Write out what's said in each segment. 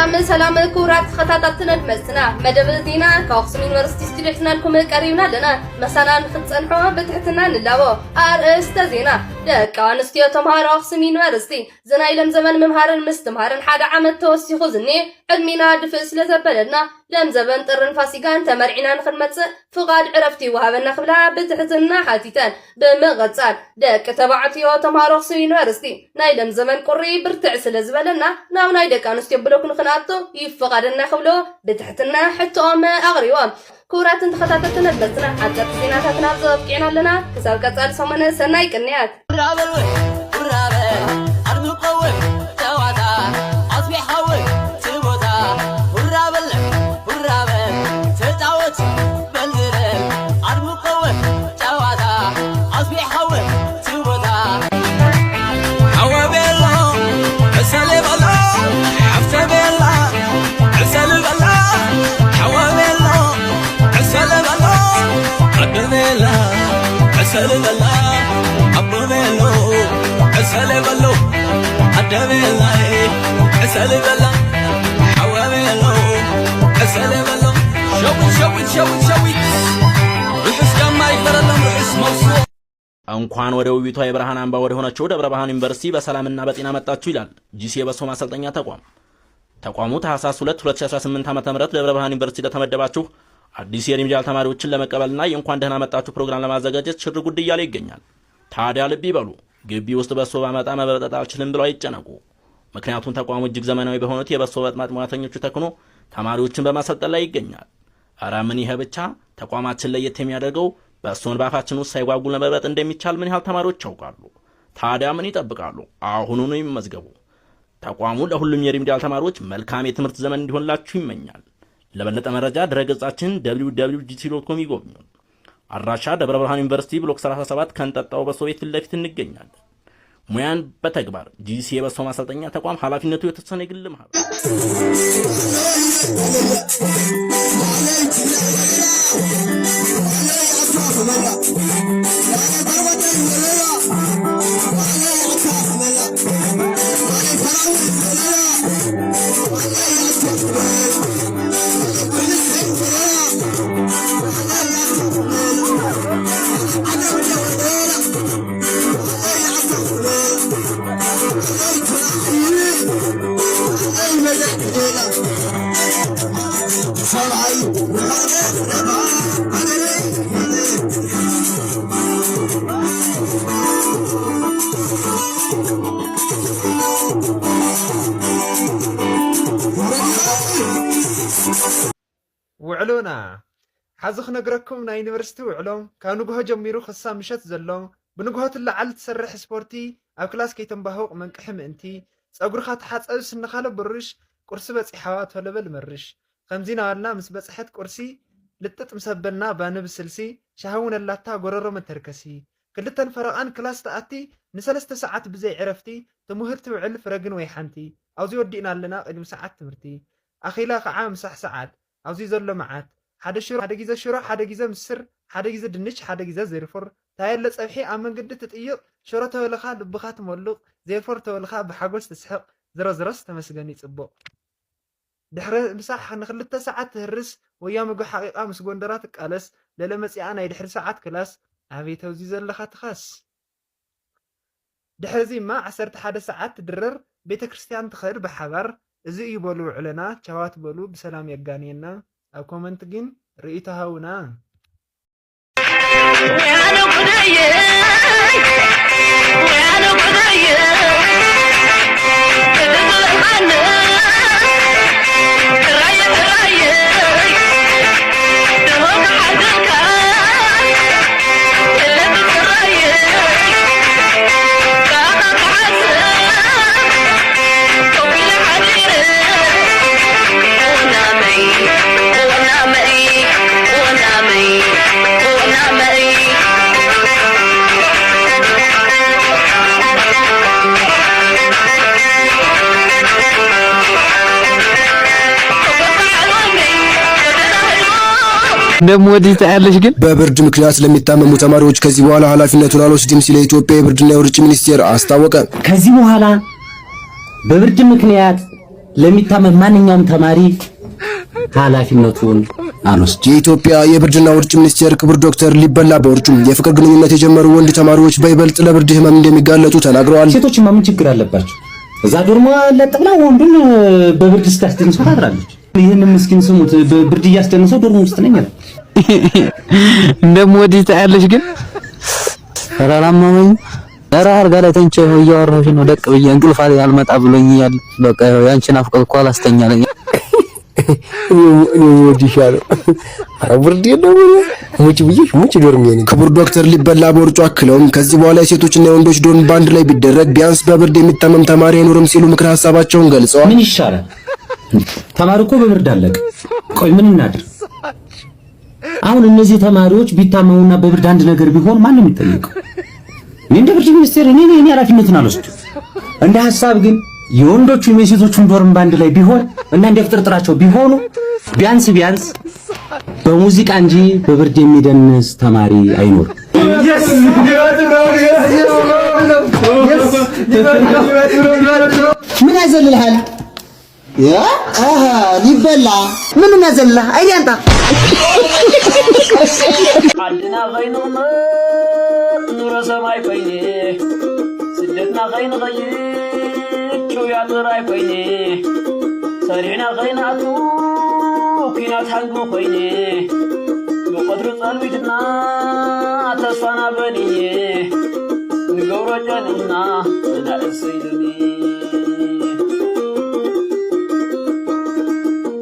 ሰላም ኩራት ተኸታታትነት መስና መደብ ዜና ከአክሱም ዩኒቨርሲቲ ስቱዲዮና ለኩም ቀሪብና ለና መሳናን ፍጽንሖ በትህትና ንላቦ አርእስተ ዜና ደቂ አንስትዮ ተማሃሮ አክሱም ዩኒቨርሲቲ ዝናይለም ዘመን መምሃርን ምስትምሃርን ሓደ ዓመት ተወሲኹ ዝኔ ዕድሚና ድፍእ ስለዘበለና ለም ዘበን ጥርን ፋሲካን ተመርዒና ንኽንመጽእ ፍቃድ ዕረፍቲ ወሃበና ክብላ በትህትና ሓቲተን በመቐጻል ደቂ ተባዕትዮ ተማሃሮ አክሱም ዩኒቨርሲቲ ናይ ለም ዘመን ቁሪ ብርትዕ ስለዝበለና ናብ ናይ ደቂ አንስትዮ ብሎክ ንኽንኣቶ ይፈቃደና ክብሎ በትህትና ሕቶኦም ኣቕሪቦም ኩራትን ተኸታተልተን በጽና ዓቀር ዜናታትና ዘብቂዕና ኣለና ክሳብ ቀጻሊ ሰሞነ ሰናይ ቅንያት سلبلا أبوبيلو سلبلو أدبيلا سلبلا حوابيلو سلبلو شوي رحس كما يفرلم رحس موصول እንኳን ወደ ውቢቷ የብርሃን አምባ ወደ ሆነችው ደብረ ብርሃን ዩኒቨርሲቲ በሰላምና በጤና መጣችሁ ይላል ጂሲ የበሶ ማሰልጠኛ ተቋሙ ታህሳስ 2 2018 ዓ.ም ደብረ ብርሃን ዩኒቨርሲቲ ለተመደባችሁ አዲስ የሪሚዲያል ተማሪዎችን ለመቀበልና የእንኳን ደህና መጣችሁ ፕሮግራም ለማዘጋጀት ሽር ጉድ እያለ ይገኛል። ታዲያ ልብ ይበሉ፣ ግቢ ውስጥ በሶ ባመጣ መበጠጥ አልችልም ብለው አይጨነቁ። ምክንያቱም ተቋሙ እጅግ ዘመናዊ በሆኑት የበሶ በጥማጥ ሙያተኞቹ ተክኖ ተማሪዎችን በማሰልጠን ላይ ይገኛል። ኧረ ምን ይሄ ብቻ! ተቋማችን ለየት የሚያደርገው በሶን ባፋችን ውስጥ ሳይጓጉል መበጠጥ እንደሚቻል ምን ያህል ተማሪዎች ያውቃሉ? ታዲያ ምን ይጠብቃሉ? አሁኑኑ ይመዝገቡ። ተቋሙ ለሁሉም የሪሚዲያል ተማሪዎች መልካም የትምህርት ዘመን እንዲሆንላችሁ ይመኛል። ለበለጠ መረጃ ድረገጻችን www.gc.com ይጎብኙ። አድራሻ ደብረ ብርሃን ዩኒቨርሲቲ ብሎክ 37 ከንጠጣው በሶ ቤት ፊት ለፊት እንገኛለን። ሙያን በተግባር ጂሲ የበሶ ማሰልጠኛ ተቋም ኃላፊነቱ የተወሰነ የግል ማህበር وعلونا حزخ نقركم نا يونيفرسيتي وعلوم كانوا جوه جميرو خصام مشت زلوا بنجوهات اللي على تسرح سبورتي أو كلاس كي تنبهو من كحم أنتي أقول خات حات أجلس النخالة برش كرسي بس إحوات ولا بالمرش خمزين عالنا مس بس حد كرسي لتت مسبلنا بانب سلسي شهون اللتا قرر متركسي كلتن فرقان كلاس تأتي نسلست ساعات بزي عرفتي تمهرت وعلف رجن ويحنتي أو زي ودينا لنا قدم ساعات تمرتي أخيلا عام صح ساعات أو زي زلوا معات حدا شرو حدا جيزة شرو حدا جيزة مسر حدا جيزة دنش حدا جيزة زيرفر تايل لصبحي أمن قد تتقيق شرطه ولا خا لبخات مولق زيرفر ولا خا بحاجوس تسحق زرز تمسجني صبو دحر مساح نخلت ساعات تهرس ويا مجو حقيقة مس جندرات قالس للمسي أنا يدحر ساعات كلاس عبي توزيز اللي خات خاص دحر زي ما عسرت حدا ساعات تدرر بيت كريستيان تخير بحبر زي يبولو علنا شوات بولو بسلام يجانينا أو كومنت جين رئيتها هنا ويانا قضية እንደምወድህ ታያለሽ ግን በብርድ ምክንያት ለሚታመሙ ተማሪዎች ከዚህ በኋላ ኃላፊነቱን አልወስድም ሲል የኢትዮጵያ የብርድና የውርጭ ሚኒስቴር አስታወቀ። ከዚህ በኋላ በብርድ ምክንያት ለሚታመም ማንኛውም ተማሪ ኃላፊነቱን አልወስድ። የኢትዮጵያ የብርድና ውርጭ ሚኒስቴር ክቡር ዶክተር ሊበላ በውርጩም የፍቅር ግንኙነት የጀመሩ ወንድ ተማሪዎች በይበልጥ ለብርድ ህመም እንደሚጋለጡ ተናግረዋል። ሴቶችማ ምን ችግር አለባቸው? እዛ ዶርሞ ለጥቅና ወንዱን በብርድ ስታስደንሰው ታድራለች። ይሄን ምስኪን ስሙት፣ በብርድ እያስደነሰው ዶርሞ ውስጥ ነኝ አለ። እንደምወድሽ ታያለሽ ግን ፈራራማኝ ኧረ አልጋ ላይ ተንቼ እያወራሁሽ ነው። ደቅ ብዬ እንቅልፍ አልመጣ ብሎኛል። በቃ ያንቺን አፍቀር እኮ አላስተኛለኝ። ወዲሻለሁ አብርድ ነው ሙጭ ብዬሽ ሙጭ ዶርም የኔ ክቡር ዶክተር ሊበላ በውርጩ አክለውም ከዚህ በኋላ የሴቶችና የወንዶች ዶርም ባንድ ላይ ቢደረግ ቢያንስ በብርድ የሚታመም ተማሪ አይኖርም ሲሉ ምክረ ሐሳባቸውን ገልጸዋል። ምን ይሻላል? ተማሪ እኮ በብርድ አለቀ። ቆይ ምን እናድር? አሁን እነዚህ ተማሪዎች ቢታመሙና በብርድ አንድ ነገር ቢሆን ማን ነው የሚጠየቀው? እንደ ብርድ ሚኒስቴር እኔ ኃላፊነቱን አልወስድም። እንደ ሐሳብ ግን የወንዶቹም የሴቶቹም ዶርም ባንድ ላይ ቢሆን እና እንደ ፍጥርጥራቸው ቢሆኑ ቢያንስ በሙዚቃ እንጂ በብርድ የሚደንስ ተማሪ አይኖርም። ምን ያዘልልሃል? ሊበላ ምን ያዘልልህ? አይዲያንታ عندنا غين نور سماي فيني سدتنا غين غيت شو يا تراي فيني سرينا غين عتو كينات حنقو فيني بقدر صلويتنا تسوانا بني نقورو جننا لا السيدني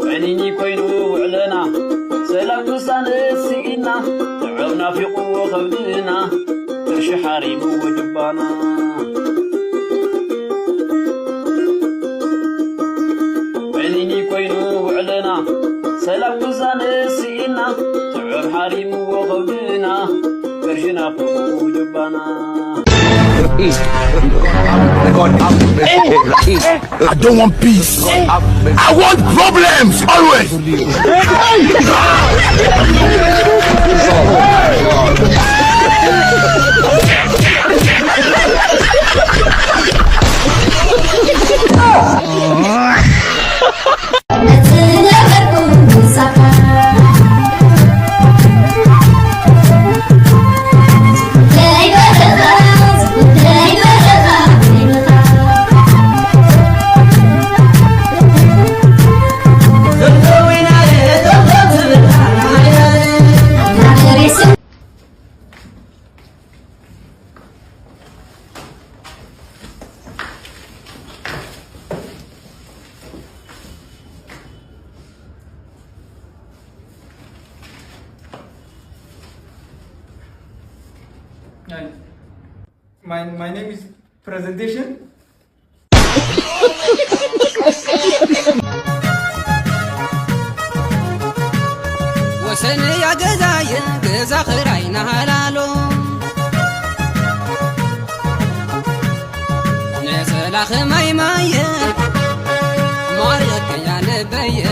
عنيني كوينو وعلنا سلام سانسينا تعبنا في قوة خبدنا كرش حريم وجبانا عنيني كوينو وعلنا سلام سانسينا تعب حريم وخبدنا كرشنا في قوة وجبانا I don't want peace. I want problems always. My name is Presentation. وسن يا جزايا جزا خيرنا هلالو نسلا خماي ماي مارك يا نبي